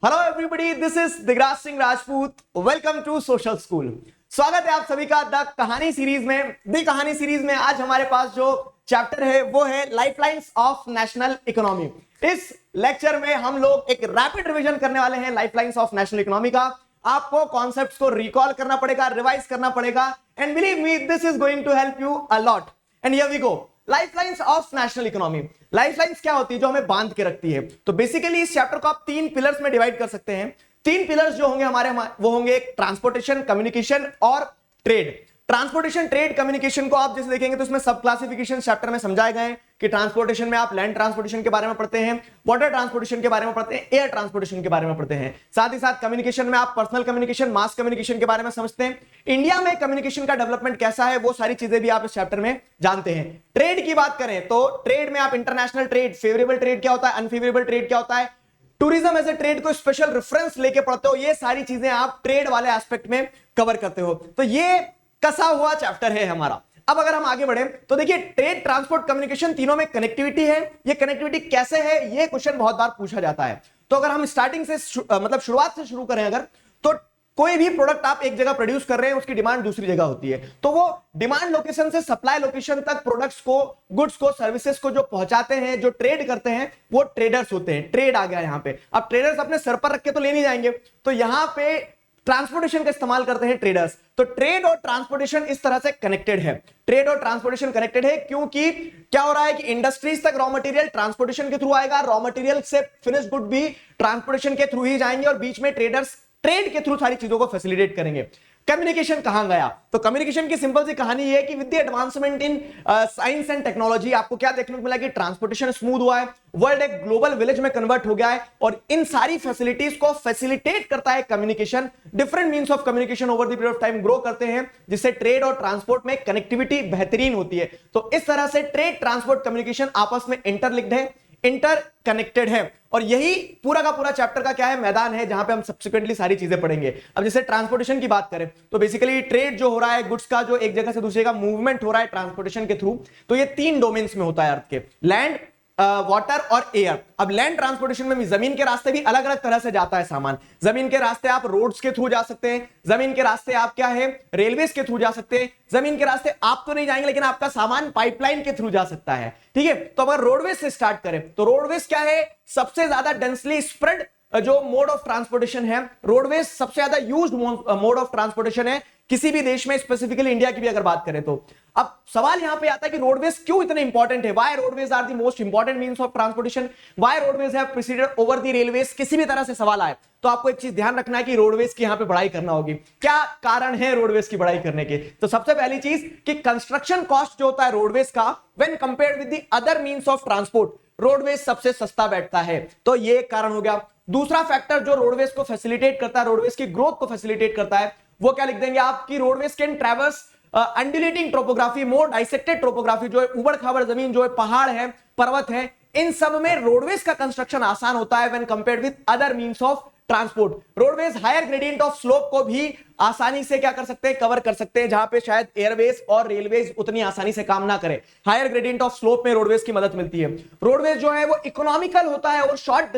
Hello everybody, this is Digraj Singh Rajput. Welcome to social school. स्वागत है आप सभी का द कहानी सीरीज में। द कहानी सीरीज में आज हमारे पास जो चैप्टर है वो है लाइफलाइंस ऑफ नेशनल इकोनॉमी। इस लेक्चर में हम लोग एक रैपिड रिवीजन करने वाले हैं लाइफलाइंस ऑफ नेशनल इकोनॉमी का। आपको कॉन्सेप्ट्स को रिकॉल करना पड़ेगा, रिवाइज करना पड़ेगा, and believe me this is going to help you a lot. And here we go. Lifelines of national economy. Lifelines क्या होती है? जो हमें बांध के रखती है। तो बेसिकली इस चैप्टर को आप तीन पिलर्स में डिवाइड कर सकते हैं। तीन पिलर्स जो होंगे हमारे वो होंगे ट्रांसपोर्टेशन, कम्युनिकेशन और ट्रेड। ट्रांसपोर्टेशन, ट्रेड, कम्युनिकेशन को आप जैसे देखेंगे तो इसमें सब क्लासिफिकेशन चैप्टर में समझाए गए हैं कि ट्रांसपोर्टेशन में आप लैंड ट्रांसपोर्टेशन के बारे में पढ़ते हैं, वाटर ट्रांसपोर्टेशन के बारे में पढ़ते हैं, एयर ट्रांसपोर्टेशन के बारे में पढ़ते हैं। साथ ही साथ कम्युनिकेशन में आप पर्सनल कम्युनिकेशन, मास कम्युनिकेशन के बारे में समझते हैं। इंडिया में कम्युनिकेशन का डेवलपमेंट कैसा है वो सारी चीजें भी आप इस चैप्टर में जानते हैं। ट्रेड की बात करें तो ट्रेड में आप इंटरनेशनल ट्रेड, फेवरेबल ट्रेड क्या होता है, अनफेवरेबल ट्रेड क्या होता है, टूरिज्म एज ए ट्रेड को स्पेशल रेफरेंस लेके पढ़ते हो। ये सारी चीजें आप ट्रेड वाले एस्पेक्ट में कवर करते हो। तो ये कसा हुआ चैप्टर है हमारा। अब अगर हम आगे बढ़े तो देखिए, ट्रेड, ट्रांसपोर्ट, कम्युनिकेशन तीनों में कनेक्टिविटी है। ये कनेक्टिविटी कैसे है, ये क्वेश्चन बहुत बार पूछा जाता है। तो अगर हम स्टार्टिंग से मतलब शुरुआत से शुरू करें अगर, तो कोई भी प्रोडक्ट आप एक जगह प्रोड्यूस कर रहे हैं, उसकी डिमांड दूसरी जगह होती है। तो वो डिमांड लोकेशन से सप्लाई लोकेशन तक प्रोडक्ट्स को, गुड्स को, सर्विसेज को जो पहुंचाते हैं, जो ट्रेड करते हैं, वो ट्रेडर्स होते हैं। ट्रेड आ गया यहां पे। अब ट्रेडर्स अपने सर पर रख के तो ले नहीं जाएंगे, तो यहां पे ट्रांसपोर्टेशन का इस्तेमाल करते हैं ट्रेडर्स। तो ट्रेड और ट्रांसपोर्टेशन इस तरह से कनेक्टेड है। ट्रेड और ट्रांसपोर्टेशन कनेक्टेड है क्योंकि क्या हो रहा है कि इंडस्ट्रीज तक रॉ मटेरियल ट्रांसपोर्टेशन के थ्रू आएगा, रॉ मटेरियल से फिनिश गुड भी ट्रांसपोर्टेशन के थ्रू ही जाएंगे, और बीच में ट्रेडर्स ट्रेड के थ्रू सारी चीजों को फैसिलिटेट करेंगे। कम्युनिकेशन कहां गया? तो कम्युनिकेशन की सिंपल सी कहानी ये है कि with the advancement in science and technology आपको क्या देखने को मिला कि ट्रांसपोर्टेशन स्मूथ हुआ है, वर्ल्ड एक ग्लोबल विलेज में कन्वर्ट हो गया है, और इन सारी फैसिलिटीज को फैसिलिटेट करता है communication. Different means of communication over the period of time grow करते हैं, जिससे ट्रेड और ट्रांसपोर्ट में कनेक्टिविटी बेहतरीन होती है। तो इस तरह से ट्रेड, ट्रांसपोर्ट, कम्युनिकेशन आपस में इंटरलिंक्ड है, इंटरकनेक्टेड है। और यही पूरा का पूरा चैप्टर का क्या है, मैदान है, जहां पे हम सब्सिक्वेंटली सारी चीजें पढ़ेंगे। अब जैसे ट्रांसपोर्टेशन की बात करें तो बेसिकली ट्रेड जो हो रहा है, गुड्स का जो एक जगह से दूसरी जगह मूवमेंट हो रहा है ट्रांसपोर्टेशन के थ्रू, तो ये तीन डोमेन्स में होता है अर्थ के, लैंड, वाटर और एयर। अब लैंड ट्रांसपोर्टेशन में भी जमीन के रास्ते भी अलग अलग तरह से जाता है सामान। जमीन के रास्ते आप रोड्स के थ्रू जा सकते हैं, जमीन के रास्ते आप क्या है, रेलवेज के थ्रू जा सकते हैं, जमीन के रास्ते आप तो नहीं जाएंगे लेकिन आपका सामान पाइपलाइन के थ्रू जा सकता है। ठीक है, तो अगर रोडवेज से स्टार्ट करें तो रोडवेज क्या है, सबसे ज्यादा डेंसली स्प्रेड जो मोड ऑफ ट्रांसपोर्टेशन है। रोडवेज सबसे ज्यादा यूज्ड मोड ऑफ ट्रांसपोर्टेशन है किसी भी देश में, स्पेसिफिकली इंडिया की भी अगर बात करें तो। अब सवाल यहां पे आता है कि रोडवेज क्यों इतने इंपॉर्टेंट है, why roadways are the most important means of transportation, why roadways have preceded over the railways. किसी भी तरह से सवाल आए तो आपको एक चीज ध्यान रखना है कि रोडवेज की यहां पे पढ़ाई करना होगी। क्या कारण है रोडवेज की पढ़ाई करने के? तो सबसे पहली चीज कि कंस्ट्रक्शन कॉस्ट जो होता है रोडवेज का, when compared with the other means of transport, roadways सबसे सस्ता बैठता है। तो ये एक कारण हो गया। दूसरा फैक्टर जो रोडवेज को फैसिलिटेट करता है, रोडवेज की ग्रोथ को फैसिलिटेट करता है, वो क्या लिख देंगे आप कि roadways can traverse undulating topography, more dissected topography, जो है उबड़ खाबड़ जमीन, जो है पहाड़ है, पर्वत है, इन सब में रोडवेज का कंस्ट्रक्शन आसान होता है when compared with other means of transport. Roadways higher gradient of slope को भी आसानी से क्या कर सकते हैं, कवर कर सकते हैं, जहां पे शायद एयरवेज और रेलवेज उतनी आसानी से काम ना करे। हायर ग्रेडियंट ऑफ स्लोप में रोडवेज की मदद मिलती है। रोडवेज जो है वो इकोनॉमिकल होता है, और शॉर्ट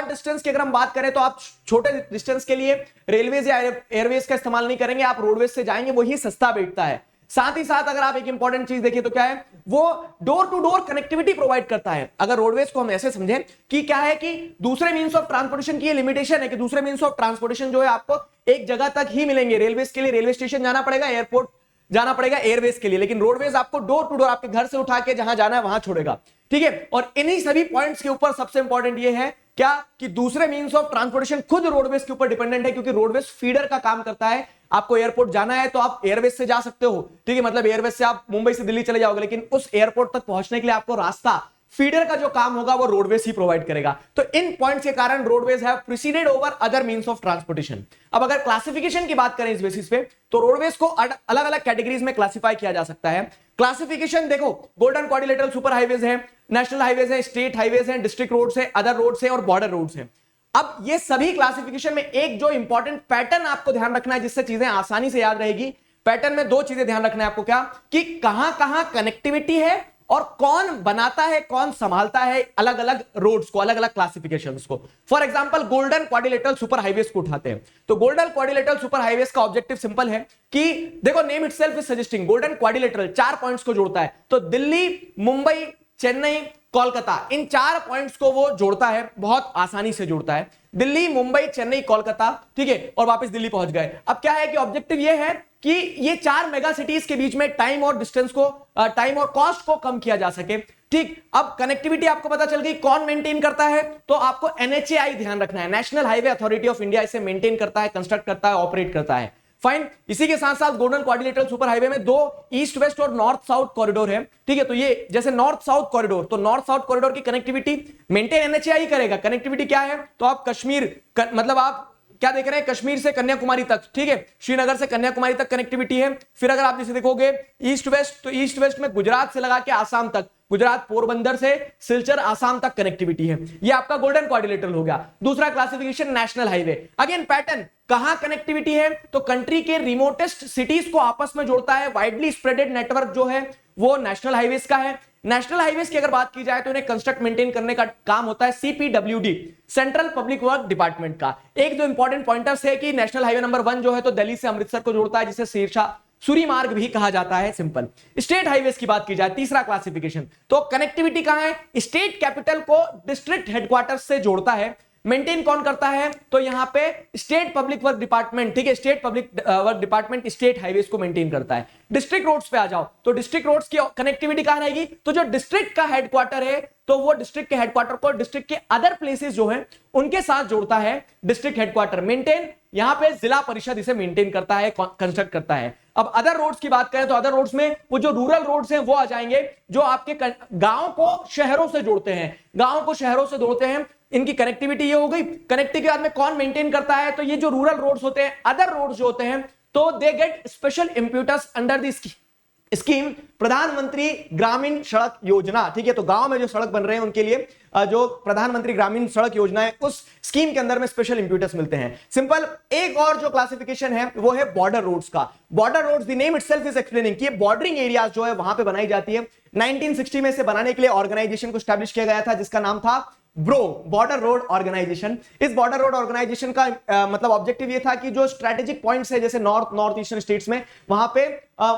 डिस्टेंस की अगर हम बात करें तो आप छोटे डिस्टेंस के लिए रेलवेज या एयरवेज का इस्तेमाल नहीं करेंगे, आप रोडवेज से जाएंगे, वही सस्ता बैठता है। साथ ही साथ अगर आप एक इंपॉर्टेंट चीज देखिए तो क्या है, वो door to door connectivity provide करता है। अगर रोडवेज को हम ऐसे समझें कि क्या है कि दूसरे मींस ऑफ ट्रांसपोर्टेशन की लिमिटेशन है कि दूसरे मींस ऑफ ट्रांसपोर्टेशन जो है आपको एक जगह तक ही मिलेंगे। रेलवेज के लिए रेलवे स्टेशन जाना पड़ेगा, एयरपोर्ट जाना पड़ेगा एयरवेज के लिए, लेकिन रोडवेज आपको डोर टू डोर आपके घर से उठा के जहां जाना है वहां छोड़ेगा। ठीक है, और इन्हीं सभी पॉइंट्स के ऊपर सबसे इंपॉर्टेंट ये है क्या कि दूसरे मींस ऑफ ट्रांसपोर्टेशन खुद रोडवेज के ऊपर डिपेंडेंट है, क्योंकि रोडवेज फीडर का काम करता है। आपको एयरपोर्ट जाना है तो आप एयरवेज से जा सकते हो, ठीक है, मतलब एयरवेज से आप मुंबई से दिल्ली चले जाओगे, लेकिन उस एयरपोर्ट तक पहुंचने के लिए आपको रास्ता, फीडर का जो काम होगा वो रोडवेज ही प्रोवाइड करेगा। तो इन पॉइंट्स के कारण roadways have preceded over other means of transportation. अब अगर क्लासिफिकेशन की बात करें इस बेसिस पे, तो रोडवेज को अलग अलग कैटेगरीज में क्लासिफाई किया जा सकता है। क्लासिफिकेशन देखो, गोल्डन क्वाड्रिलेटरल सुपर हाईवेज है, नेशनल हाईवेज है, स्टेट हाईवेज है, डिस्ट्रिक्ट रोड्स है, अदर रोड्स है और बॉर्डर रोड्स है। अब ये सभी क्लासिफिकेशन में एक जो इंपॉर्टेंट पैटर्न आपको ध्यान रखना है, जिससे चीजें आसानी से याद रहेगी, पैटर्न में दो चीजें ध्यान रखना है आपको, क्या कि कहां कहां कनेक्टिविटी है और कौन बनाता है, कौन संभालता है अलग अलग रोड्स को, अलग अलग क्लासिफिकेशंस को। For example golden quadrilateral super highways को उठाते हैं, तो गोल्डन क्वाड्रिलेटरल सुपर हाईवेज का ऑब्जेक्टिव सिंपल है कि देखो name itself is suggesting golden quadrilateral 4 points को जोड़ता है, तो दिल्ली, मुंबई, चेन्नई, कोलकाता, इन 4 पॉइंट्स को वो जोड़ता है, बहुत आसानी से जोड़ता है, दिल्ली, मुंबई, चेन्नई, कोलकाता, ठीक है, और वापस दिल्ली पहुंच गए। अब क्या है कि ऑब्जेक्टिव ये है कि ये 4 मेगा सिटीज के बीच में टाइम और डिस्टेंस को, टाइम और कॉस्ट को कम किया जा सके। ठीक, अब कनेक्टिविटी आपको पता चल गई, कौन मेंटेन करता है, तो आपको एनएचएआई ध्यान रखना है, national highway authority of India इसे मेंटेन करता है, कंस्ट्रक्ट करता है, ऑपरेट करता है। फाइन, इसी के साथ साथ गोल्डन क्वाड्रिलेटरल सुपर हाईवे में 2 ईस्ट वेस्ट और नॉर्थ साउथ कॉरिडोर है, ठीक है, तो ये जैसे नॉर्थ साउथ कॉरिडोर, तो नॉर्थ साउथ कॉरिडोर की कनेक्टिविटी मेंटेन एनएचएआई करेगा। कनेक्टिविटी क्या है, तो आप कश्मीर मतलब आप क्या देख रहे हैं, कश्मीर से कन्याकुमारी तक, ठीक है, श्रीनगर से कन्याकुमारी तक कनेक्टिविटी है। फिर अगर आप जैसे देखोगे ईस्ट वेस्ट, तो ईस्ट वेस्ट में गुजरात से लगा के आसाम तक, गुजरात पोरबंदर से सिलचर आसाम तक कनेक्टिविटी है। ये आपका गोल्डन क्वाड्रिलेटरल हो गया। दूसरा classification national highway, again pattern, कहां कनेक्टिविटी है, तो कंट्री के रिमोटेस्ट सिटीज को आपस में जोड़ता है, वाइडली स्प्रेडेड नेटवर्क जो है वो नेशनल हाईवेज का है। नेशनल हाईवेज की अगर बात की जाए तो इन्हें कंस्ट्रक्ट मेंटेन करने का काम होता है CPWD, central public work department का। एक जो इंपॉर्टेंट पॉइंटर्स है कि नेशनल हाईवे नंबर 1 जो है तो दिल्ली से अमृतसर को जोड़ता है, जिसे शेरशाह सूरी मार्ग भी कहा जाता है, सिंपल। स्टेट हाईवेज की बात की जाए, तीसरा क्लासिफिकेशन, तो कनेक्टिविटी कहां है, स्टेट कैपिटल को डिस्ट्रिक्ट हेडक्वार्टर से जोड़ता है। मेंटेन कौन करता है, तो यहां पे स्टेट पब्लिक वर्क डिपार्टमेंट, ठीक है, state public work department state highways को मेंटेन करता है। डिस्ट्रिक्ट रोड्स पे आ जाओ, तो डिस्ट्रिक्ट रोड्स की कनेक्टिविटी कहां रहेगी, तो जो डिस्ट्रिक्ट का हेडक्वार्टर है, तो वो डिस्ट्रिक्ट के हेडक्वार्टर को डिस्ट्रिक्ट के अदर प्लेसेस जो है उनके साथ जोड़ता है। डिस्ट्रिक्ट हेडक्वार्टर मेंटेन, यहां पे जिला परिषद इसे मेंटेन करता है, कंस्ट्रक्ट करता है। अब अदर रोड्स की बात करें तो अदर रोड्स में वो जो रूरल रोड्स हैं वो आ जाएंगे, जो आपके गांव को शहरों से जोड़ते हैं, गांव को शहरों से जोड़ते हैं, इनकी कनेक्टिविटी ये हो गई। कनेक्टिविटी के बाद में कौन मेंटेन करता है, तो ये जो रूरल रोड्स होते हैं, अदर रोड्स जो होते हैं, तो they get special impetus under the scheme Pradhan Mantri Gramin सड़क योजना, ठीक है, तो गांव में जो सड़क बन रहे हैं उनके लिए जो प्रधानमंत्री ग्रामीण सड़क योजना है, उस स्कीम के अंदर में स्पेशल इंप्यूटस मिलते हैं, सिंपल। एक और जो क्लासिफिकेशन है वो है बॉर्डर रोड्स का। Border roads, the name itself is explaining कि ये बॉर्डरिंग एरियाज जो है वहां पे बनाई जाती है। 1960 में से बनाने के लिए ऑर्गेनाइजेशन को स्टैब्लिश किया गया था जिसका नाम था ब्रो, बॉर्डर रोड ऑर्गेनाइजेशन। इस बॉर्डर रोड ऑर्गेनाइजेशन का मतलब ऑब्जेक्टिव ये था कि जो स्ट्रेटेजिक पॉइंट्स है जैसे नॉर्थ ईस्टर्न स्टेट्स में, वहां पे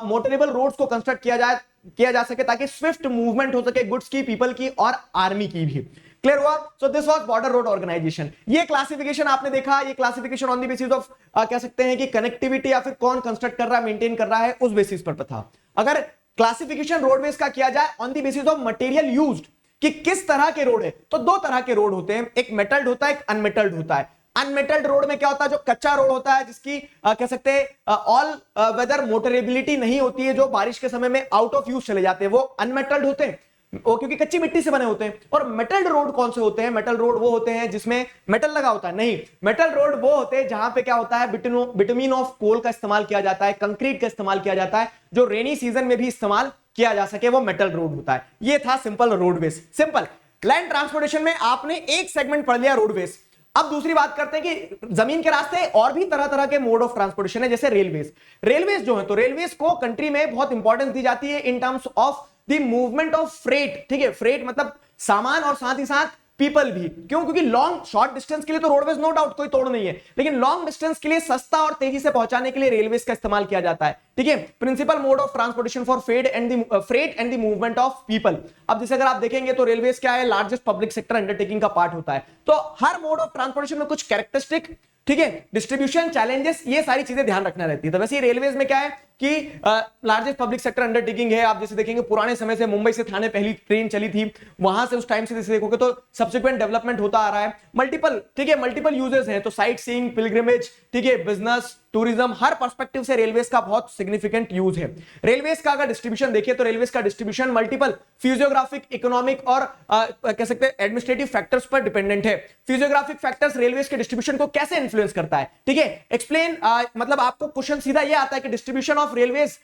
मोटरेबल रोड्स को कंस्ट्रक्ट किया जा सके ताकि स्विफ्ट मूवमेंट हो सके गुड्स की, पीपल की और आर्मी की भी। क्लियर हुआ? So this was border road organisation. ये क्लासिफिकेशन आपने देखा, ये classification on the basis of कह सकते हैं कि कनेक्टिविटी या फिर कौन कंस्ट्रक्ट कर रहा है, मेंटेन कर रहा है, उस बेसिस पर था। अगर क्लासिफिकेशन रोडवेज का किया जाए on the basis of material used, कि किस तरह के रोड है, तो 2 तरह के रोड होते हैं, एक मेटल्ड होता है, एक अनमेटल्ड होता है। अनमेटल्ड रोड में क्या होता है, जो कच्चा रोड होता है जिसकी कह सकते हैं ऑल वेदर मोटरेबिलिटी नहीं होती है, जो बारिश के समय में आउट ऑफ यूज चले जाते हैं, वो अनमेटल्ड होते हैं, वो क्योंकि कच्ची मिट्टी से बने होते हैं। और मेटल्ड रोड कौन से होते हैं, मेटल रोड वो होते हैं जिसमें मेटल लगा होता है, नहीं, मेटल रोड वो होते हैं जहां पे क्या होता है, बिटुमिन ऑफ कोल का इस्तेमाल किया जाता है, कंक्रीट का इस्तेमाल किया जाता है, जो रेनी सीजन में भी इस्तेमाल किया जा सके, वो मेटल रोड होता है। ये था simple roadways. Simple land transportation में आपने एक सेगमेंट पढ़ लिया रोडवेज। अब दूसरी बात करते हैं कि जमीन के रास्ते और भी तरह तरह के मोड ऑफ ट्रांसपोर्टेशन है, जैसे रेलवेज। रेलवेज जो है, तो रेलवेज को कंट्री में बहुत इंपॉर्टेंस दी जाती है इन terms of the movement of freight, ठीक है, फ्रेट मतलब सामान और साथ ही साथ पीपल भी। क्यों? क्योंकि लॉन्ग शॉर्ट डिस्टेंस के लिए तो रोडवेज नो डाउट कोई तोड़ नहीं है, लेकिन लॉन्ग डिस्टेंस के लिए सस्ता और तेजी से पहुंचाने के लिए रेलवेज का इस्तेमाल किया जाता है, ठीक है। Principal mode of transportation for freight and the movement of people. अब जैसे अगर आप देखेंगे तो रेलवेज क्या है, लार्जेस्ट पब्लिक सेक्टर अंडरटेकिंग का पार्ट होता है। तो हर मोड ऑफ ट्रांसपोर्टेशन में कुछ कैरेक्टरिस्टिक, ठीक है, डिस्ट्रीब्यूशन, चैलेंजेस, ये सारी चीजें ध्यान रखना रहती है। तो वैसे रेलवेज में क्या है कि लार्जेस्ट पब्लिक सेक्टर अंडरटेकिंग है। आप जैसे देखेंगे पुराने समय से मुंबई से थाने पहली ट्रेन चली थी, वहां से उस टाइम से जैसे देखोगे तो सब्सिक्वेंट डेवलपमेंट होता आ रहा है। मल्टीपल, ठीक है, मल्टीपल यूजेस हैं, तो साइट सीइंग, पिलग्रिमेज, ठीक है, बिजनेस, टूरिज्म, हर पर्सपेक्टिव से रेलवेज का बहुत सिग्निफिकेंट यूज है। रेलवेज का अगर डिस्ट्रीब्यूशन देखिए तो रेलवेज का डिस्ट्रीब्यूशन मल्टीपल फिजियोग्राफिक, इकोनॉमिक और कह सकते हैं एडमिनिस्ट्रेटिव फैक्टर्स पर डिपेंडेंट है। फिजियोग्राफिक फैक्टर्स रेलवेज के डिस्ट्रीब्यूशन को कैसे इन्फ्लुएंस करता है, ठीक है, एक्सप्लेन, मतलब आपको क्वेश्चन सीधा ये आता है कि distribution of railways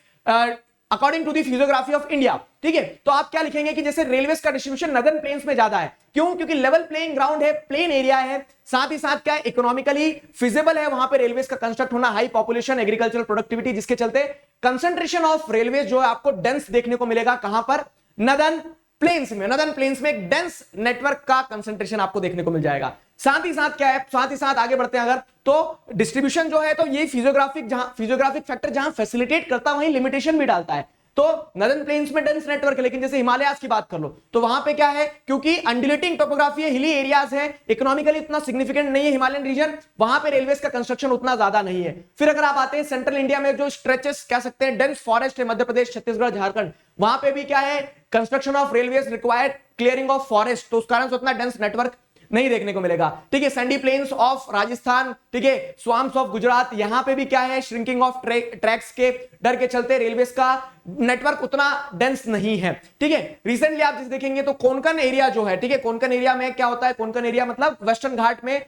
according to the physiography of India, ठीक है। तो आप क्या लिखेंगे कि जैसे रेलवेज का डिस्ट्रीब्यूशन नदर्न प्लेन्स में ज्यादा है। क्यों? क्योंकि लेवल प्लेइंग ग्राउंड है, प्लेन एरिया है, साथ ही साथ क्या इकोनॉमिकली फिजिबल है वहां पे रेलवेज का कंस्ट्रक्ट होना, हाई पॉपुलेशन, एग्रीकल्चरल प्रोडक्टिविटी, जिसके चलते कंसंट्रेशन ऑफ रेलवेज जो है आपको डेंस देखने को मिलेगा कहां पर, नदर्न प्लेन्स में एक डेंस नेटवर्क का कंसंट्रेशन आपको देखने को मिल जाएगा। साथ ही साथ क्या है, साथ ही साथ आगे बढ़ते हैं अगर, तो डिस्ट्रीब्यूशन जो है, तो ये फिजियोग्राफिक फैक्टर जहां फैसिलिटेट करता है वहीं लिमिटेशन भी डालता है। तो नदर्न प्लेन्स में डेंस नेटवर्क है, लेकिन जैसे हिमालयाज की बात कर लो तो वहां पे क्या है, क्योंकि अंडुलेटिंग टोपोग्राफी है, हिली एरियाज है, इकोनॉमिकली इतना सिग्निफिकेंट नहीं है हिमालयन रीजन, वहां पे रेलवेज का कंस्ट्रक्शन उतना ज्यादा नहीं है। फिर अगर आप आते हैं सेंट्रल इंडिया में जो स्ट्रेचेस कह सकते हैं डेंस फॉरेस्ट है, मध्य प्रदेश, छत्तीसगढ़, झारखंड, वहां पे भी क्या है, construction of railways required clearing of forest, तो उस कारण से उतना डेंस नेटवर्क नहीं देखने को मिलेगा। ठीक है, सैंडी प्लेन्स ऑफ राजस्थान, ठीक है, स्वाम्स ऑफ गुजरात, यहां पे भी क्या है, श्रिंकिंग ऑफ ट्रैक्स के डर के चलते रेलवेज का नेटवर्क उतना डेंस नहीं है। ठीक है, रिसेंटली आप जिस देखेंगे तो कोंकण एरिया जो है, ठीक है, कोंकण एरिया में क्या होता है, कोंकण एरिया मतलब वेस्टर्न घाट में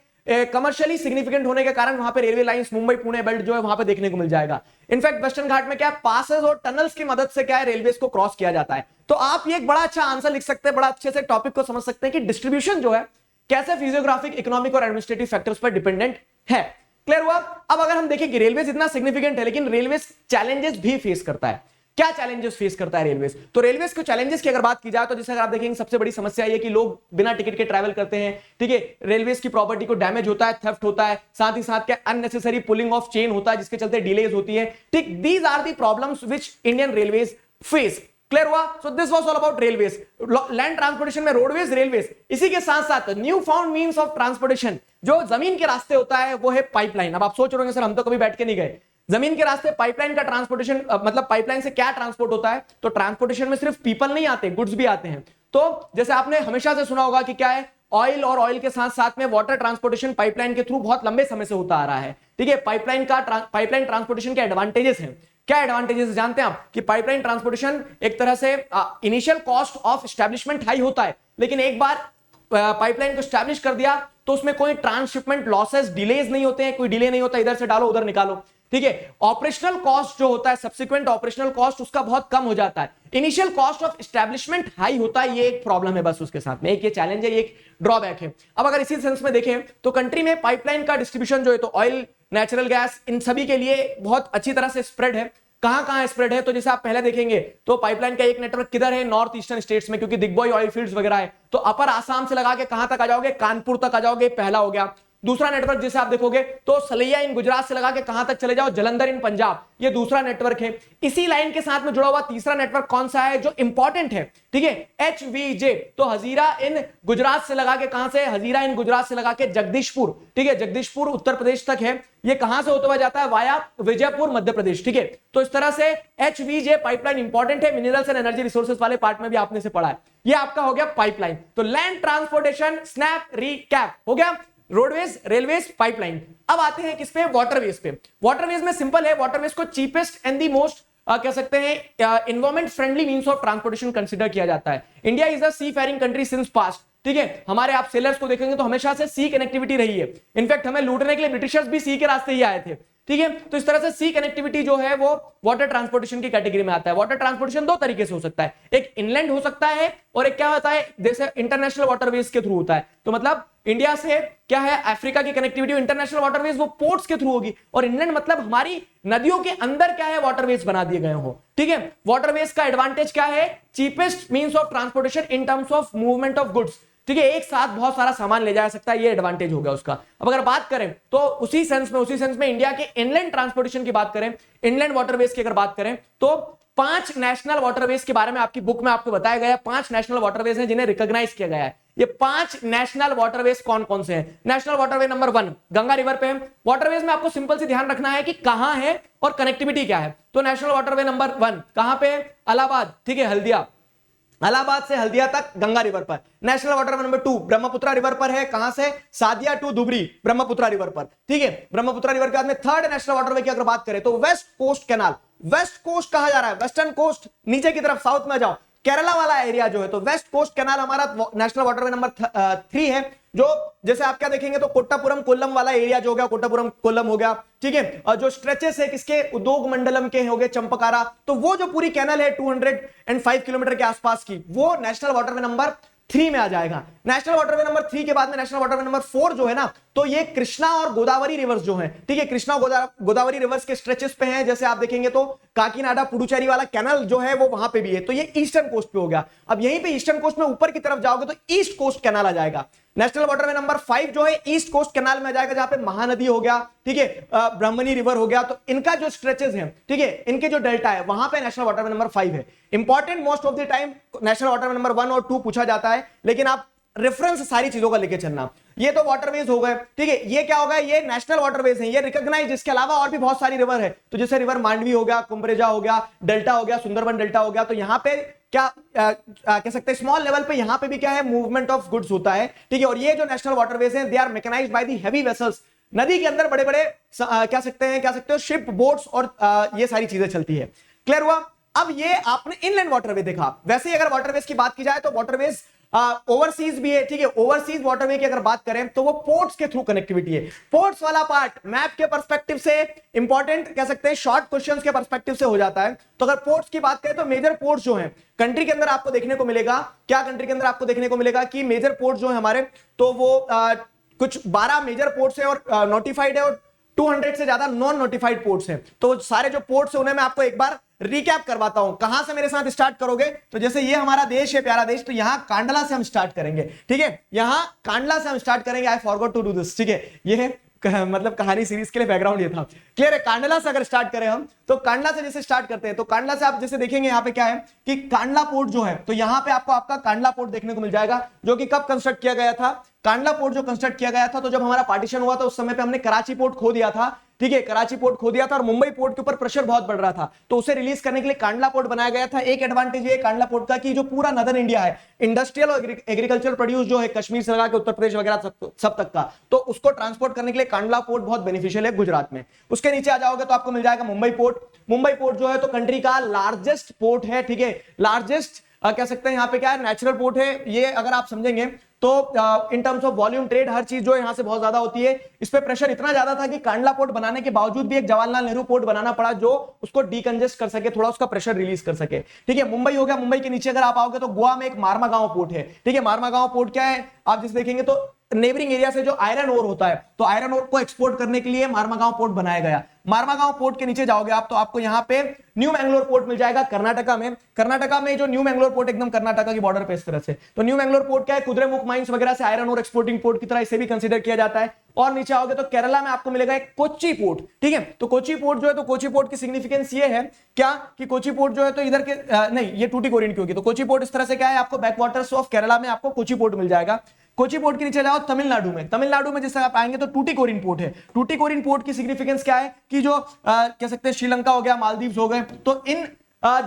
कमर्शियली सिग्निफिकेंट होने के कारण वहां पे railway lines Mumbai Pune belt जो है वहां पे देखने को मिल जाएगा। इनफैक्ट वेस्टर्न घाट में क्या पासेस और टनल्स की मदद से क्या है, रेलवेज को क्रॉस किया जाता है। तो आप ये एक बड़ा अच्छा आंसर लिख सकते हैं, बड़ा अच्छे से टॉपिक को समझ सकते हैं कि डिस्ट्रीब्यूशन जो है कैसे फिजियोग्राफिक, इकोनॉमिक और एडमिनिस्ट्रेटिव फैक्टर्स पर डिपेंडेंट है। क्लियर हुआ? अब अगर हम देखें कि रेलवेज इतना सिग्निफिकेंट है, लेकिन रेलवेज चैलेंजेस भी फेस करता है। क्या चैलेंजेस फेस करता है रेलवेज? तो रेलवेज के चैलेंजेस की अगर बात की जाए तो जैसे अगर आप देखेंगे सबसे बड़ी समस्या ये कि लोग बिना टिकट के ट्रैवल करते हैं। ठीक है, रेलवेज की प्रॉपर्टी को डैमेज होता है, थेफ्ट होता है, साथ ही साथ क्या अननेसेसरी पुलिंग ऑफ चेन होता है जिसके चलते डिलेज होती है। ठीक, these are the problems which Indian railways face. Clear हुआ? So this was all about railways, land transportation में रोडवेज, रेलवेज। इसी के साथ साथ new found means of transportation, जो जमीन के रास्ते होता है वो है पाइपलाइन। अब आप सोच रहे होंगे सर हम तो कभी बैठ के नहीं गए, जमीन के रास्ते पाइपलाइन का ट्रांसपोर्टेशन, मतलब पाइपलाइन से क्या ट्रांसपोर्ट होता है? तो ट्रांसपोर्टेशन में सिर्फ पीपल नहीं आते, गुड्स भी आते हैं। तो जैसे आपने हमेशा से सुना होगा कि क्या है, ऑयल और ऑयल के साथ साथ में वाटर ट्रांसपोर्टेशन पाइपलाइन के थ्रू बहुत लंबे समय से होता आ रहा है। ठीक है, पाइपलाइन ट्रांसपोर्टेशन के एडवांटेजेस हैं। क्या एडवांटेजेस जानते हैं आप? कि पाइपलाइन ट्रांसपोर्टेशन एक तरह से initial cost of establishment high होता है, लेकिन एक बार पाइपलाइन को एस्टैब्लिश कर दिया तो उसमें कोई ट्रांसशिपमेंट लॉसेस, डिलेज नहीं होते हैं, कोई डिले नहीं होता, इधर से डालो उधर निकालो। ठीक है, ऑपरेशनल कॉस्ट जो होता है, सब्सिक्वेंट ऑपरेशनल कॉस्ट उसका बहुत कम हो जाता है। Initial cost of establishment high होता है, ये एक प्रॉब्लम है बस उसके साथ में, एक ये चैलेंज है, ये एक ड्रॉबैक है। अब अगर इसी सेंस में देखें तो कंट्री में पाइपलाइन का डिस्ट्रीब्यूशन जो है, तो ऑयल, नेचुरल गैस, इन सभी के लिए बहुत अच्छी तरह से स्प्रेड है। कहां स्प्रेड है? तो जैसे आप पहले देखेंगे तो पाइपलाइन का एक नेटवर्क किधर है, नॉर्थ ईस्टर्न स्टेट्स में, क्योंकि दिग्बॉय ऑयल फील्ड्स वगैरह है। तो अपर आसाम से लगा के कहां तक आ जाओगे, कानपुर तक आ जाओगे, पहला हो गया। दूसरा नेटवर्क जैसे आप देखोगे तो सलैया इन गुजरात से लगा के कहां तक चले जाओ, जलंधर इन पंजाब, ये दूसरा नेटवर्क है। इसी लाइन के साथ में जुड़ा हुआ तीसरा नेटवर्क कौन सा है जो इंपॉर्टेंट है? ठीक है, HVJ, तो हजीरा इन गुजरात से लगा के, कहां से? हजीरा इन गुजरात से लगा के जगदीशपुर, ठीक है, जगदीशपुर उत्तर प्रदेश तक है। ये कहां से होते हुए जाता है? वाया विजयपुर मध्य प्रदेश। ठीक है, तो इस तरह से HVJ पाइपलाइन इंपॉर्टेंट है, मिनरल्स एंड एनर्जी रिसोर्सेज वाले पार्ट में भी आपने से पढ़ा है। ये आपका हो गया पाइपलाइन। तो लैंड ट्रांसपोर्टेशन स्नैप रिकैप हो गया, रोडवेज, रेलवेज, पाइपलाइन। अब आते हैं किस पे? वाटरवेज पे। वाटरवेज में सिंपल है, वाटरवेज को चीपेस्ट एंड दी मोस्ट कह सकते हैं environment friendly means of transportation consider किया जाता है। India is a seafaring country since past. ठीक है, हमारे आप सेलर्स को देखेंगे तो हमेशा से सी कनेक्टिविटी रही है। इनफैक्ट हमें लूटने के लिए ब्रिटिशर्स भी सी के रास्ते ही आए थे। ठीक है, तो इस तरह से सी कनेक्टिविटी जो है वो वाटर ट्रांसपोर्टेशन की कैटेगरी में आता है। वाटर ट्रांसपोर्टेशन दो तरीके से हो सकता है, एक इनलैंड हो सकता है और एक क्या होता है, जैसे इंटरनेशनल वाटरवेज के थ्रू होता है। तो मतलब इंडिया से क्या है, अफ्रीका की कनेक्टिविटी इंटरनेशनल वाटरवेज वो पोर्ट्स के थ्रू होगी, और इनलैंड मतलब हमारी नदियों के अंदर क्या है, वाटरवेज बना दिए गए हो। ठीक है, वाटरवेज का एडवांटेज क्या है? Cheapest means of transportation in terms of movement of goods. ठीक है, एक साथ बहुत सारा सामान ले जा सकता है, ये एडवांटेज हो गया उसका। अब अगर बात करें तो उसी सेंस में इंडिया के इनलैंड ट्रांसपोर्टेशन की बात करें, इनलैंड वाटरवेज की अगर बात करें तो 5 नेशनल वाटरवेज के बारे में आपकी बुक में आपको बताया गया है। 5 नेशनल वाटरवेज हैं जिन्हें रिकॉग्नाइज किया गया है। ये 5 नेशनल वाटरवेज कौन कौन से हैं? National waterway number 1 Ganga river पे है। वाटरवेज में आपको सिंपल से ध्यान रखना है कि कहां है और कनेक्टिविटी क्या है। तो नेशनल वाटरवे नंबर 1 कहां पे? इलाहाबाद, ठीक है, हल्दिया, इलाहाबाद से हल्दिया तक गंगा रिवर पर। National waterway number 2 Brahmaputra river पर है, कहां से? सादिया टू धुबरी, ब्रह्मपुत्र रिवर पर। ठीक है, ब्रह्मपुत्र रिवर के बाद में थर्ड नेशनल वाटरवे की अगर बात करें तो west coast canal. West coast कहा जा रहा है, वेस्टर्न कोस्ट नीचे की तरफ साउथ में जाओ, केरला वाला एरिया जो है, तो वेस्ट कोस्ट कैनाल हमारा नेशनल वाटरवे नंबर 3 है। जो जैसे आप क्या देखेंगे तो कोट्टापुरम कोल्लम वाला एरिया जो हो गया, कोट्टापुरम कोल्लम हो गया। ठीक है, और जो स्ट्रेचेस है किसके? उद्योग मंडलम के हो गए, चंपकारा, तो वो जो पूरी कैनल है 205 किलोमीटर के आसपास की, वो नेशनल वाटरवे नंबर 3 में आ जाएगा। नेशनल वाटरवे नंबर 3 के बाद में नेशनल वाटरवे नंबर 4 जो है ना, तो ये कृष्णा और गोदावरी रिवर्स जो है, ठीक है, कृष्णा और गोदावरी रिवर्स के स्ट्रेचेस पे हैं। जैसे आप देखेंगे तो काकीनाडा पुडुचेरी वाला कैनल जो है वो वहां पे भी है, तो ये ईस्टर्न कोस्ट पे हो गया। अब यहीं पे ईस्टर्न कोस्ट में ऊपर की तरफ जाओगे तो ईस्ट कोस्ट कैनाल आ जाएगा। नेशनल वाटरवे नंबर 5 जो है ईस्ट कोस्ट कैनाल में आ जाएगा, जहां पे महानदी हो गया, ठीक है, ब्रह्मणी रिवर हो गया, तो इनका जो स्ट्रेचेस है, ठीक है, इनके जो डेल्टा है वहां पे नेशनल वाटरवे नंबर 5 है। Important most of the time national waterway number 1 और 2 पूछा जाता है, लेकिन आप रेफरेंस सारी चीजों का लेके चलना। ये तो वाटरवेज हो गए, ठीक है, ये क्या होगा, ये नेशनल वाटरवेज हैं, ये रिकॉग्नाइज। इसके अलावा और भी बहुत सारी रिवर है, तो जैसे रिवर मांडवी हो गया, कुंभरेजा हो गया, डेल्टा हो गया, सुंदरबन डेल्टा हो गया, तो यहां पे क्या कह सकते हैं, स्मॉल लेवल पे यहां पे भी क्या है, मूवमेंट ऑफ गुड्स होता है, ठीक है। और ये जो नेशनल वाटरवेज हैं, they are mechanised by the heavy vessels. नदी के अंदर बड़े बड़े क्या सकते हो शिप, बोट्स और ये सारी चीजें चलती है। क्लियर हुआ? अब ये आपने इनलैंड वाटरवे देखा। वैसे ही अगर वाटरवेज की बात की जाए तो वाटरवेज ओवरसीज भी है, ठीक है। ओवरसीज वाटरवे की अगर बात करें तो वो पोर्ट्स के थ्रू कनेक्टिविटी है। पोर्ट्स वाला पार्ट मैप के पर्सपेक्टिव से इंपॉर्टेंट कह सकते हैं, शॉर्ट क्वेश्चंस के पर्सपेक्टिव से हो जाता है। तो अगर पोर्ट्स की बात करें तो मेजर पोर्ट्स जो हैं कंट्री के अंदर आपको देखने को मिलेगा, क्या कंट्री के अंदर आपको देखने को मिलेगा कि मेजर पोर्ट्स जो है हमारे, तो वो कुछ 12 मेजर पोर्ट्स है और नोटिफाइड है, और 200 से ज्यादा नॉन नोटिफाइड पोर्ट्स हैं। तो सारे जो पोर्ट्स है उन्हें मैं आपको एक बार रिकैप करवाता हूं। कहां से मेरे साथ स्टार्ट करोगे, तो जैसे ये हमारा देश है, प्यारा देश, तो यहां कांडला से हम स्टार्ट करेंगे, ठीक है, यहां कांडला से हम स्टार्ट करेंगे। I forgot to do this, ठीक है, ये मतलब कहानी सीरीज के लिए बैकग्राउंड ये था। क्लियर है? कांडला से अगर स्टार्ट करें हम, तो कांडला से जैसे स्टार्ट करते हैं, तो कांडला से आप जैसे देखेंगे यहाँ पे क्या है कि कांडला पोर्ट जो है, तो यहाँ पे आपको आपका कांडला पोर्ट देखने को मिल जाएगा, जो कि कब कंस्ट्रक्ट किया गया था। कांडला पोर्ट जो कंस्ट्रक्ट किया गया था, तो जब हमारा पार्टीशन हुआ था उस समय पे हमने कराची पोर्ट खो दिया था, ठीक है, कराची पोर्ट खो दिया था, और मुंबई पोर्ट के ऊपर प्रेशर बहुत बढ़ रहा था, तो उसे रिलीज करने के लिए कांडला पोर्ट बनाया गया था। एक एडवांटेज ये कांडला पोर्ट का कि जो पूरा नदर्न इंडिया है, इंडस्ट्रियल और एग्रीकल्चरल प्रोड्यूस जो है कश्मीर से लगा के उत्तर प्रदेश वगैरह सब तक का, तो उसको ट्रांसपोर्ट करने के लिए कांडला पोर्ट बहुत बेनिफिशियल है गुजरात में। उसके नीचे आ जाओगे तो आपको मिल जाएगा मुंबई पोर्ट। मुंबई पोर्ट जो है तो कंट्री का लार्जेस्ट पोर्ट है, ठीक है, लार्जेस्ट कह सकते हैं, यहाँ पे क्या है, नेचुरल पोर्ट है। ये अगर आप समझेंगे तो in terms of volume trade हर चीज जो है यहां से बहुत ज्यादा होती है। इस पे प्रेशर इतना ज्यादा था कि कांडला पोर्ट बनाने के बावजूद भी एक जवाहरलाल नेहरू पोर्ट बनाना पड़ा, जो उसको डीकंजेस्ट कर सके, थोड़ा उसका प्रेशर रिलीज कर सके, ठीक है। मुंबई हो गया। मुंबई के नीचे अगर आप आओगे तो गोवा में एक मारमागांव पोर्ट है, ठीक है। मारमागांव पोर्ट क्या है, आप जिसे देखेंगे तो नेबरिंग एरिया से जो आयरन ओर होता है, तो आयरन ओर को एक्सपोर्ट करने के लिए मारमागांव पोर्ट बनाया गया। मारमागांव पोर्ट के नीचे जाओगे आप तो आपको यहां पे न्यू मैंगलोर पोर्ट मिल जाएगा कर्नाटका में। कर्नाटका में जो न्यू मैंगलोर पोर्ट एकदम कर्नाटका की बॉर्डर पे इस तरह से, तो न्यू मैंगलोर पोर्ट क्या है, कुद्रेमुख माइंस वगैरह से आयरन और एक्सपोर्टिंग पोर्ट की तरह इसे भी कंसीडर किया जाता है। और नीचे आओगे तो केरला में आपको मिलेगा एक कोच्चि पोर्ट, ठीक है। तो कोच्चि पोर्ट जो है, तो कोच्चि पोर्ट की सिग्निफिकेंस ये है क्या कि कोच्चि पोर्ट जो है तो इधर के नहीं, ये टूटीकोरिन की होगी, तो कोच्चि पोर्ट इस तरह से क्या है, आपको बैकवाटर्स ऑफ केरला में आपको कोच्चि पोर्ट मिल जाएगा। कोच्चि पोर्ट के नीचे जाओ तमिलनाडु में, तमिलनाडु में जैसे आप आएंगे तो टूटीकोरिन पोर्ट है। टूटीकोरिन पोर्ट की सिग्निफिकेंस क्या है कि जो कह सकते हैं श्रीलंका हो गया, मालदीव्स हो गए, तो इन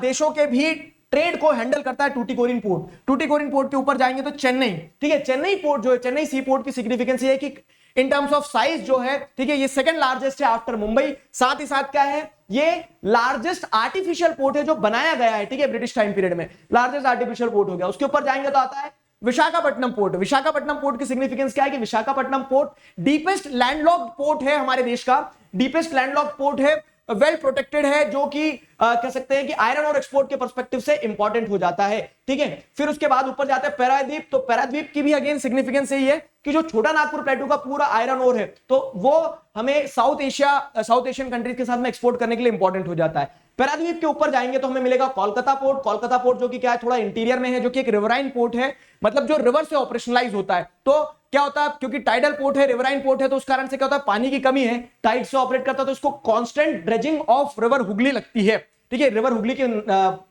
देशों के भी ट्रेड को हैंडल करता है टूटीकोरिन पोर्ट। टूटीकोरिन पोर्ट के ऊपर जाएंगे तो चेन्नई, ठीक है, चेन्नई पोर्ट जो है, चेन्नई सी पोर्ट की सिग्निफिकेंस ये है कि इन टर्म्स ऑफ साइज जो है, ठीक है, ये सेकंड लार्जेस्ट है आफ्टर मुंबई। साथ ही साथ क्या है, ये लार्जेस्ट आर्टिफिशियल पोर्ट है जो बनाया गया है, ठीक है, ब्रिटिश टाइम पीरियड में लार्जेस्ट आर्टिफिशियल पोर्ट हो गया। उसके ऊपर जाएंगे तो आता है विशाखापट्टनम पोर्ट। विशाखापट्टनम पोर्ट की सिग्निफिकेंस क्या है कि Visakhapatnam port deepest landlocked port है हमारे देश का, डीपेस्ट लैंडलॉक्ड पोर्ट है, वेल प्रोटेक्टेड है, जो कि कह सकते हैं कि आयरन और एक्सपोर्ट के पर्सपेक्टिव से इंपॉर्टेंट हो जाता है, ठीक है। फिर उसके बाद ऊपर जाते हैं पैराद्वीप। तो पैराद्वीप की भी अगेन सिग्निफिकेंस यही है कि जो छोटा नागपुर प्लेटू का पूरा आयरन ओर है, तो वो हमें साउथ एशियन कंट्रीज के साथ में एक्सपोर्ट करने के लिए इंपॉर्टेंट हो जाता है। पैराद्वीप के ऊपर जाएंगे तो हमें मिलेगा कोलकाता पोर्ट। कोलकाता पोर्ट जो कि क्या है, थोड़ा इंटीरियर में है, जो कि एक रिवराइन पोर्ट है, मतलब जो रिवर से ऑपरेशनलाइज होता है। तो क्या होता है, क्योंकि टाइडल पोर्ट है, रिवराइन पोर्ट है, तो उस कारण से क्या होता है, पानी की कमी है, टाइड से ऑपरेट करता है, तो इसको constant dredging of river Hooghly लगती है, ठीक है। रिवर हुगली के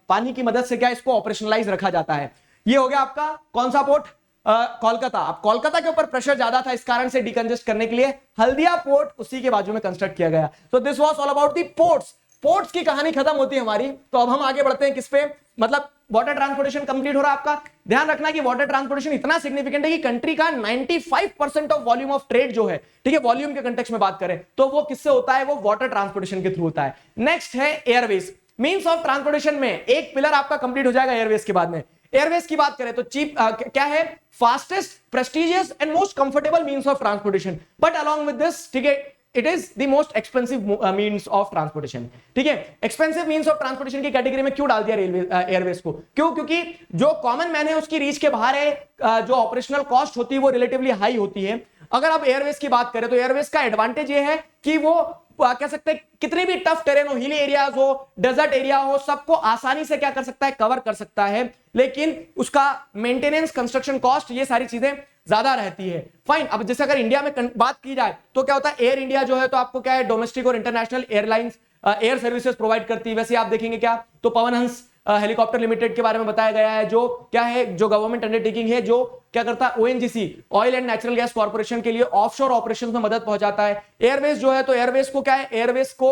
पानी की मदद से क्या इसको ऑपरेशनलाइज रखा जाता है। ये हो गया आपका कौन सा पोर्ट, कोलकाता। अब कोलकाता के ऊपर प्रेशर ज्यादा था, इस कारण से डिकंजेस्ट करने के लिए हल्दिया पोर्ट उसी के बाजू में कंस्ट्रक्ट किया गया। तो this was all about the ports. Ports की कहानी खत्म होती है हमारी, तो अब हम आगे बढ़ते हैं किस पे, मतलब वाटर ट्रांसपोर्टेशन कंप्लीट हो रहा है आपका। ध्यान रखना कि वाटर ट्रांसपोर्टेशन इतना सिग्निफिकेंट है कि कंट्री का 95% ऑफ वॉल्यूम ऑफ ट्रेड जो है, ठीक है, वॉल्यूम के कंटेक्स्ट में बात करें तो वो किससे होता है, वो वाटर ट्रांसपोर्टेशन के थ्रू होता है। नेक्स्ट है एयरवेज। मींस ऑफ ट्रांसपोर्टेशन में एक पिलर आपका कंप्लीट हो जाएगा एयरवेज के बाद में। एयरवेज की बात करें तो चीप क्या है, fastest, prestigious and most comfortable means of transportation. But along with this, ठीक है, it is the most expensive means of transportation. ठीक है, एक्सपेंसिव मीन्स ऑफ ट्रांसपोर्टेशन की कैटेगरी में क्यों डाल दिया रेलवे एयरवेज को? क्यों? क्योंकि जो कॉमन मैन है उसकी रीच के बाहर है, जो ऑपरेशनल कॉस्ट होती है वो रिलेटिवली हाई होती है। अगर आप एयरवेज की बात करें तो एयरवेज का एडवांटेज ये है कि वो कह सकते हैं कितनी भी टफ टेरेन हो, हिली एरियाज हो, डेजर्ट एरिया हो, सबको आसानी से क्या कर सकता है, कवर कर सकता है। लेकिन उसका मेंटेनेंस, कंस्ट्रक्शन कॉस्ट, ये सारी चीजें ज्यादा रहती है। फाइन, अब जैसे अगर इंडिया में बात की जाए तो क्या होता है, एयर इंडिया जो है तो आपको क्या है, डोमेस्टिक और international airlines air services provide करती है। वैसे आप देखेंगे क्या तो पवन हंस हेलीकॉप्टर लिमिटेड के बारे में बताया गया है, जो क्या है, जो गवर्नमेंट अंडरटेकिंग है, जो क्या करता है, ONGC, oil and natural gas corporation के लिए ऑफशोर ऑपरेशंस में मदद पहुंचाता है। एयरवेज जो है तो एयरवेज को क्या है, एयरवेज को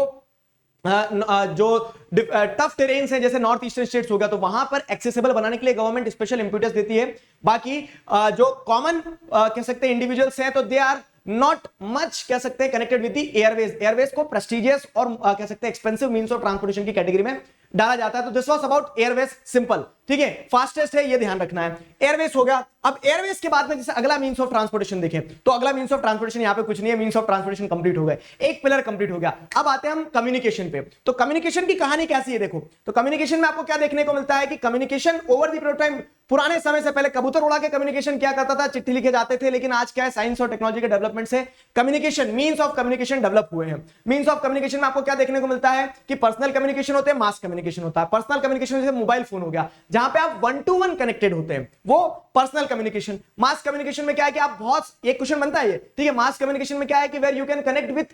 जो टफ टेरेन्स हैं जैसे नॉर्थ ईस्टर्न स्टेट्स हो गया तो वहां पर एक्सेसिबल बनाने के लिए गवर्नमेंट स्पेशल इंप्यूटस देती है। बाकी जो कॉमन कह सकते हैं इंडिविजुअल्स हैं तो दे आर नॉट मच कह सकते हैं connected with the Airways. Airways को प्रेस्टिजियस और कह सकते हैं एक्सपेंसिव मींस ऑफ ट्रांसपोर्टेशन की कैटेगरी में डाला जाता है। तो this was about Airways, simple. ठीक है, फास्टेस्ट है, ये ध्यान रखना है। एयरवेज हो गया। अब एयरवेज के बाद में जैसे अगला मींस ऑफ ट्रांसपोर्टेशन देखें तो अगला मींस ऑफ ट्रांसपोर्टेशन यहां पे कुछ नहीं है, मींस ऑफ ट्रांसपोर्टेशन कंप्लीट हो गए, एक पिलर कंप्लीट हो गया। अब आते हैं हम कम्युनिकेशन पे। तो कम्युनिकेशन की कहानी कैसी है देखो, तो कम्युनिकेशन में आपको क्या देखने को मिलता है कि communication over the period of time, पुराने समय से पहले कबूतर उड़ा के कम्युनिकेशन क्या करता था, चिट्ठी लिखे जाते थे, लेकिन आज क्या है, साइंस और टेक्नोलॉजी के डेवलपमेंट से communication, means of communication develop हुए हैं। मींस ऑफ कम्युनिकेशन में आपको क्या देखने को मिलता है कि पर्सनल कम्युनिकेशन होते हैं, मास कम्युनिकेशन होता है। पर्सनल कम्युनिकेशन जैसे मोबाइल फोन हो गया, जहां पे आप 1 to 1 कनेक्टेड होते हैं, वो पर्सनल कम्युनिकेशन। मास कम्युनिकेशन में क्या है कि आप बहुत, एक क्वेश्चन बनता है ये, ठीक है, मास कम्युनिकेशन में क्या है कि where you can connect with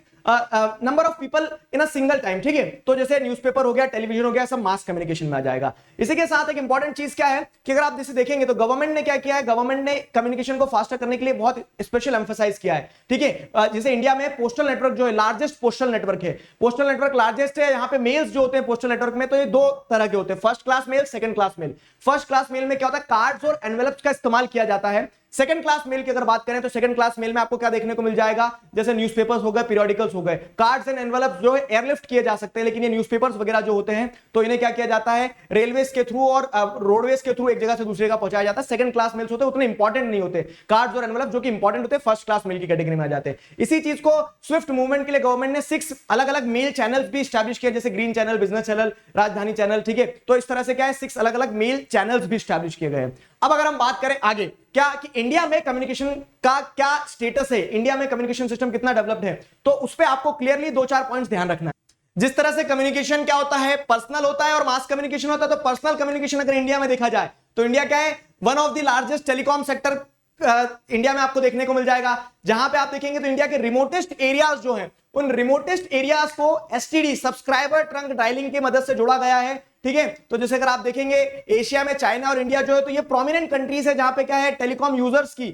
number of people in a single time. ठीक है, तो जैसे न्यूज़पेपर हो गया, टेलीविजन हो गया, सब मास कम्युनिकेशन में आ जाएगा। इसी के साथ एक इंपॉर्टेंट चीज क्या है कि अगर आप जैसे देखेंगे तो गवर्नमेंट ने क्या किया है, गवर्नमेंट ने कम्युनिकेशन को फास्टर करने के लिए बहुत स्पेशल एम्फसाइज किया है। ठीक है, जैसे इंडिया में पोस्टल नेटवर्क जो है, लार्जेस्ट पोस्टल नेटवर्क है, पोस्टल नेटवर्क लार्जेस्ट है। यहाँ पे मेल्स जो होते हैं पोस्टल नेटवर्क में, तो ये दो तरह के होते हैं, first class mail, second class mail. First class mail में क्या होता है, कार्ड्स और एनवेलप्स का इस्तेमाल किया जाता है। सेकंड क्लास मेल की अगर बात करें तो सेकंड क्लास मेल में आपको क्या देखने को मिल जाएगा, जैसे न्यूज़पेपर्स हो गए, पीरियोडिकल्स हो गए। कार्ड्स एंड एनवेलप्स जो है एयरलिफ्ट किए जा सकते हैं, लेकिन ये न्यूज़पेपर्स वगैरह जो होते हैं तो इन्हें क्या किया जाता है, रेलवेज के थ्रू और रोडवेज के थ्रू एक जगह से दूसरी जगह पहुंचाया जाता है। सेकंड क्लास मेल्स होते हैं, उतने इंपॉर्टेंट नहीं होते। कार्ड्स और एनवेलप जो कि इंपॉर्टेंट होते हैं, फर्स्ट क्लास मेल की कैटेगरी में आ जाते हैं। इसी चीज को स्विफ्ट मूवमेंट के लिए गवर्नमेंट ने 6 अलग अलग मेल चैनल्स भी स्टैब्लिश किए, जैसे ग्रीन चैनल, बिजनेस चैनल, राजधानी चैनल। ठीक है, तो इस तरह से क्या है, 6 अलग अलग मेल चैनल्स भी स्टैब्लिश किए गए हैं। अब अगर हम बात करें आगे क्या कि इंडिया में कम्युनिकेशन का क्या स्टेटस है, इंडिया में कम्युनिकेशन सिस्टम कितना डेवलप्ड है, तो उस पर आपको क्लियरली 2-4 पॉइंट्स ध्यान रखना है। जिस तरह से कम्युनिकेशन क्या होता है, पर्सनल होता है और मास कम्युनिकेशन होता है। तो पर्सनल कम्युनिकेशन अगर इंडिया में देखा जाए तो इंडिया क्या है, one of the largest telecom sector India में आपको देखने को मिल जाएगा। जहां पे आप देखेंगे तो इंडिया के रिमोटेस्ट एरियाज जो हैं, उन रिमोटेस्ट एरियाज को एसटीडी, सब्सक्राइबर ट्रंक डायलिंग की मदद से जोड़ा गया है। ठीक है, तो जैसे अगर आप देखेंगे एशिया में चाइना और इंडिया जो है तो ये प्रोमिनेंट कंट्रीज है जहां पे क्या है, टेलीकॉम यूजर्स की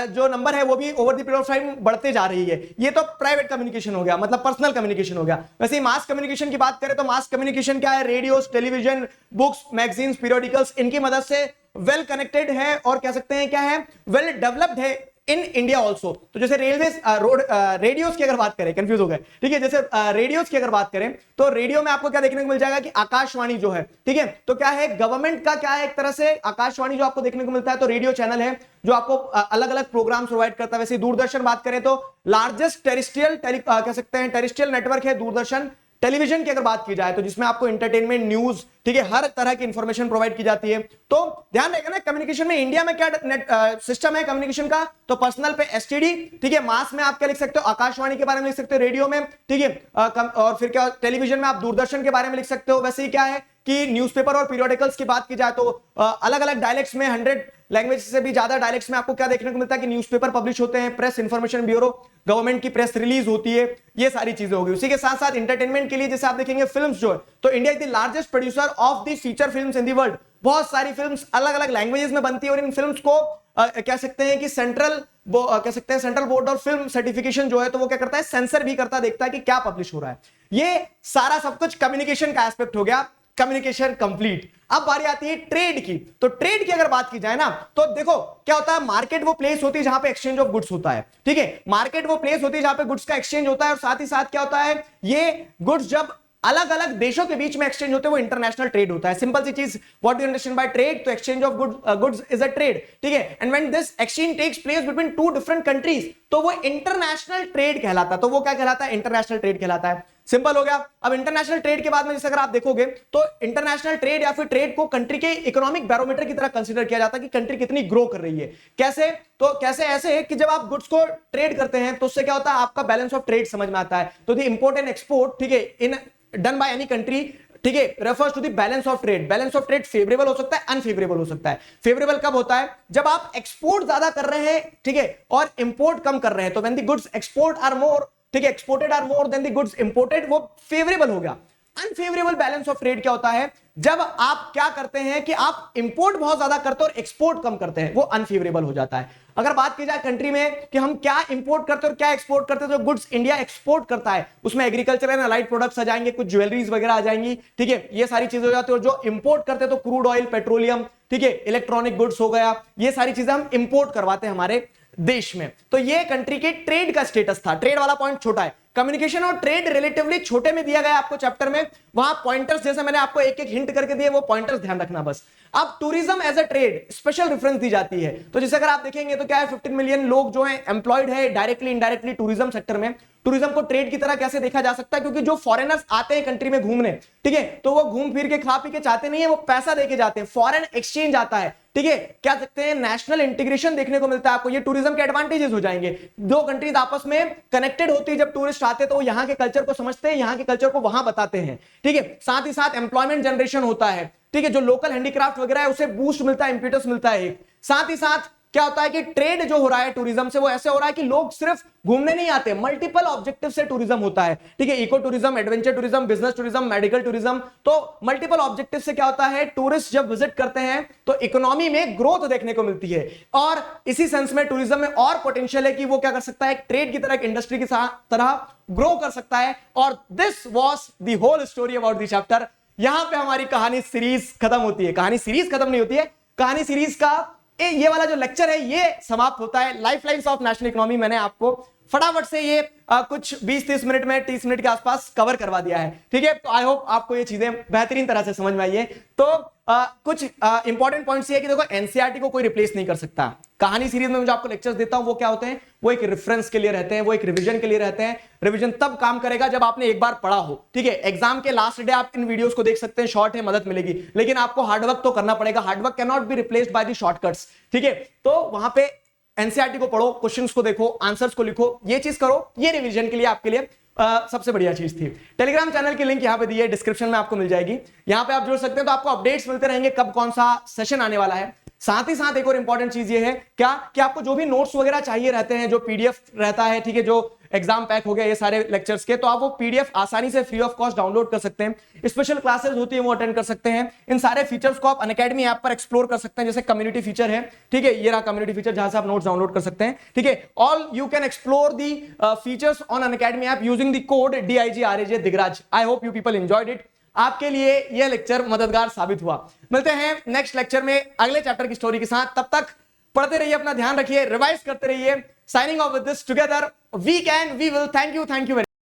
जो नंबर है वो भी over the period of time बढ़ते जा रही है। ये तो प्राइवेट कम्युनिकेशन हो गया, मतलब पर्सनल कम्युनिकेशन हो गया। वैसे ही मास कम्युनिकेशन की बात करें तो मास कम्युनिकेशन क्या है, radios, television, books, magazines, periodicals, इनकी मदद से वेल कनेक्टेड है और कह सकते हैं क्या है, वेल डेवलप्ड है इन इंडिया ऑल्सो। तो जैसे रेलवे रोड रेडियोस की अगर बात करें, कंफ्यूज हो गए, ठीक है, जैसे रेडियोस की अगर बात करें तो रेडियो में आपको क्या देखने को मिल जाएगा कि आकाशवाणी जो है, ठीक है, तो क्या है, गवर्नमेंट का क्या है, एक तरह से आकाशवाणी जो आपको देखने को मिलता है तो रेडियो चैनल है जो आपको अलग अलग प्रोग्राम प्रोवाइड करता है। वैसे दूरदर्शन बात करें तो लार्जेस्ट टेरेस्ट्रियल कह सकते हैं टेरेस्ट्रियल नेटवर्क है दूरदर्शन। टेलीविजन की अगर बात की जाए तो जिसमें आपको एंटरटेनमेंट, न्यूज, ठीक है, हर तरह की इंफॉर्मेशन प्रोवाइड की जाती है। तो ध्यान रखना कम्युनिकेशन में इंडिया में क्या सिस्टम है कम्युनिकेशन का, तो पर्सनल पे एसटीडी, ठीक है, मास में आप क्या लिख सकते हो, आकाशवाणी के बारे में लिख सकते हो, रेडियो में, ठीक है, और फिर क्या टेलीविजन में आप दूरदर्शन के बारे में लिख सकते हो। वैसे ही क्या है कि न्यूज़पेपर और पीरियोडिकल्स की बात की जाए तो अलग अलग डायलेक्ट्स में, 100 लैंग्वेज से भी ज्यादा डायलेक्ट्स में आपको क्या देखने को मिलता है कि न्यूज़पेपर पब्लिश होते हैं, प्रेस इंफॉर्मेशन ब्यूरो, गवर्नमेंट की प्रेस रिलीज होती है, ये सारी चीजें होगी। उसी के साथ साथ एंटरटेनमेंट के लिए जैसे आप देखेंगे फिल्म्स जो है, तो India is the largest producer of the feature films in the world. बहुत सारी फिल्म्स अलग अलग लैंग्वेजेस में बनती है और इन फिल्म्स को कह सकते हैं कि सेंट्रल बोर्ड और फिल्म सर्टिफिकेशन जो है तो वो क्या करता है, सेंसर भी करता, देखता है कि क्या पब्लिश हो रहा है। ये सारा सब कुछ कम्युनिकेशन का एस्पेक्ट हो गया, कम्युनिकेशन कंप्लीट। अब बारी आती है ट्रेड की। तो ट्रेड की अगर बात की जाए ना तो देखो क्या होता है, मार्केट वो प्लेस होती है जहां पे एक्सचेंज ऑफ गुड्स होता है, ठीक है, मार्केट वो प्लेस होती है जहां पे गुड्स का एक्सचेंज होता है और साथ ही साथ क्या होता है, ये गुड्स जब अलग अलग देशों के बीच में एक्सचेंज होते हैं वो इंटरनेशनल ट्रेड होता है। सिंपल सी चीज, what do you understand by trade? तो exchange of goods is a trade, ठीक है। And when this exchange takes place between two different countries तो वो इंटरनेशनल ट्रेड कहलाता है। तो वो क्या कहलाता है? इंटरनेशनल ट्रेड कहलाता है। सिंपल हो गया। अब इंटरनेशनल ट्रेड के बाद में जैसे अगर आप देखोगे तो इंटरनेशनल ट्रेड या फिर ट्रेड को कंट्री के इकोनॉमिक बैरोमीटर की तरह कंसीडर किया जाता है कि कंट्री कितनी ग्रो कर रही है। कैसे? तो कैसे? ऐसे कि जब आप गुड्स को ट्रेड करते हैं तो उससे क्या होता है? आपका बैलेंस ऑफ ट्रेड समझ में आता है। तो द इंपोर्ट एंड एक्सपोर्ट, ठीक है, in done by any country, ठीक है, refers to the balance of trade. Balance of trade favourable हो सकता है, अनफेवरेबल हो सकता है। फेवरेबल कब होता है? जब आप एक्सपोर्ट ज्यादा कर रहे हैं, ठीक है, और इंपोर्ट कम कर रहे हैं। तो when the goods export are more, ठीक है, exported are more than the goods imported, वो फेवरेबल हो गया। अनफेवरेबल बैलेंस ऑफ ट्रेड क्या होता है? जब आप क्या करते हैं कि आप इंपोर्ट बहुत ज्यादा करते हैं और एक्सपोर्ट कम करते हैं, वो अनफेवरेबल हो जाता है। अगर बात की जाए कंट्री में कि हम क्या इंपोर्ट करते हैं और क्या एक्सपोर्ट करते हैं, तो गुड्स इंडिया एक्सपोर्ट करता है उसमें एग्रीकल्चर एंड अलाइड प्रोडक्ट्स आ जाएंगे, कुछ ज्वेलरीज वगैरह आ जाएंगी, ठीक है, ये सारी चीजें हो जाती है। और जो इंपोर्ट करते हैं तो क्रूड ऑयल, पेट्रोलियम, ठीक है, इलेक्ट्रॉनिक गुड्स हो गया, ये सारी चीजें हम इंपोर्ट करवाते हैं हमारे देश में। तो ये कंट्री के ट्रेड का स्टेटस था। ट्रेड वाला पॉइंट छोटा है। कम्युनिकेशन और ट्रेड रिलेटिवली छोटे में दिया गया आपको चैप्टर में, वहां पॉइंटर्स जैसे मैंने आपको एक एक हिंट करके दिए, वो पॉइंटर्स ध्यान रखना बस। अब tourism as a trade special reference दी जाती है। तो जैसे अगर आप देखेंगे तो क्या है, 15 मिलियन लोग जो है एम्प्लॉयड है डायरेक्टली इनडायरेक्टली टूरिज्म सेक्टर में। टूरिज्म को ट्रेड की तरह कैसे देखा जा सकता है? क्योंकि जो फॉरेनर्स आते हैं कंट्री में घूमने, ठीक है, तो वो घूम फिर के खा पी के चाहते नहीं है, वो पैसा देके जाते हैं, फॉरेन एक्सचेंज आता है, ठीक है, क्या सकते हैं, नेशनल इंटीग्रेशन देखने को मिलता है आपको। ये टूरिज्म के एडवांटेजेस हो जाएंगे। दो कंट्रीज आपस में कनेक्टेड होती है, जब टूरिस्ट आते हैं तो वो यहाँ के कल्चर को समझते हैं, यहाँ के कल्चर को वहां बताते हैं, ठीक है। साथ ही साथ एम्प्लॉयमेंट जनरेशन होता है, ठीक है, जो लोकल हैंडीक्राफ्ट वगैरह है उसे बूस्ट मिलता है, इंपीटस मिलता है एक। साथ ही साथ क्या होता है कि ट्रेड जो हो रहा है टूरिज्म से, वो ऐसे हो रहा है कि लोग सिर्फ घूमने नहीं आते, मल्टीपल ऑब्जेक्टिव से टूरिज्म होता है, ठीक है, eco tourism, adventure tourism, business tourism, medical tourism. तो मल्टीपल ऑब्जेक्टिव से क्या होता है, टूरिस्ट जब विजिट करते हैं तो इकोनॉमी में ग्रोथ देखने को मिलती है। और इसी सेंस में टूरिज्म में और पोटेंशियल है कि वो क्या कर सकता है, ट्रेड की तरह, एक इंडस्ट्री की तरह ग्रो कर सकता है। और this was the whole story about the chapter. यहां पे हमारी कहानी सीरीज खत्म होती है। कहानी सीरीज खत्म नहीं होती है, कहानी सीरीज का ये वाला जो लेक्चर है ये समाप्त होता है। लाइफलाइंस ऑफ नेशनल इकोनॉमी मैंने आपको फटाफट से ये कुछ 20-30 मिनट में, 30 मिनट के आसपास कवर करवा दिया है, ठीक है। तो आई होप आपको ये चीजें बेहतरीन तरह से समझ में आई है। तो कुछ इंपॉर्टेंट पॉइंट्स ये है कि देखो, एनसीईआरटी को कोई रिप्लेस नहीं कर सकता। कहानी सीरीज में जो आपको लेक्चर्स देता हूं वो क्या होते हैं, वो एक रेफरेंस के लिए रहते हैं, वो एक रिवीजन के लिए रहते हैं। रिवीजन तब काम करेगा जब आपने एक बार पढ़ा हो, ठीक है। एग्जाम के लास्ट डे आप इन वीडियोस को देख सकते हैं, शॉर्ट है, मदद मिलेगी, लेकिन आपको हार्डवर्क तो करना पड़ेगा। Hard work can not be replaced by the shortcuts, ठीक है। तो वहां पे एनसीईआरटी को पढ़ो, क्वेश्चंस को देखो, आंसर्स को लिखो, ये चीज करो, ये रिवीजन के लिए आपके लिए सबसे बढ़िया चीज थी। टेलीग्राम चैनल की लिंक यहां पे दी है, डिस्क्रिप्शन में आपको मिल जाएगी, यहां पे आप जुड़ सकते हैं। तो आपको अपडेट्स मिलते रहेंगे कब कौन सा सेशन आने वाला है। साथ ही साथ एक और इंपॉर्टेंट चीज ये है क्या कि आपको जो भी नोट्स वगैरह चाहिए रहते हैं, जो पीडीएफ रहता है, ठीक है, जो एग्जाम पैक हो गया ये सारे लेक्चर्स के, तो आप वो पीडीएफ आसानी से फ्री ऑफ कॉस्ट डाउनलोड कर सकते हैं। स्पेशल क्लासेस होती है वो अटेंड कर सकते हैं। इन सारे फीचर्स को आप अनअकैडमी ऐप पर एक्सप्लोर कर सकते हैं, जैसे कम्युनिटी फीचर है, ठीक है, ये रहा कम्युनिटी फीचर जहां से आप नोट्स डाउनलोड कर सकते हैं, ठीक है। All you can explore the features on Unacademy app using the code DIGRAJ Digraj. I hope you people enjoyed it. आपके लिए यह लेक्चर मददगार साबित हुआ। मिलते हैं नेक्स्ट लेक्चर में अगले चैप्टर की स्टोरी के साथ। तब तक पढ़ते रहिए, अपना ध्यान रखिए, रिवाइज करते रहिए। Signing off with this together we can we will. Thank you very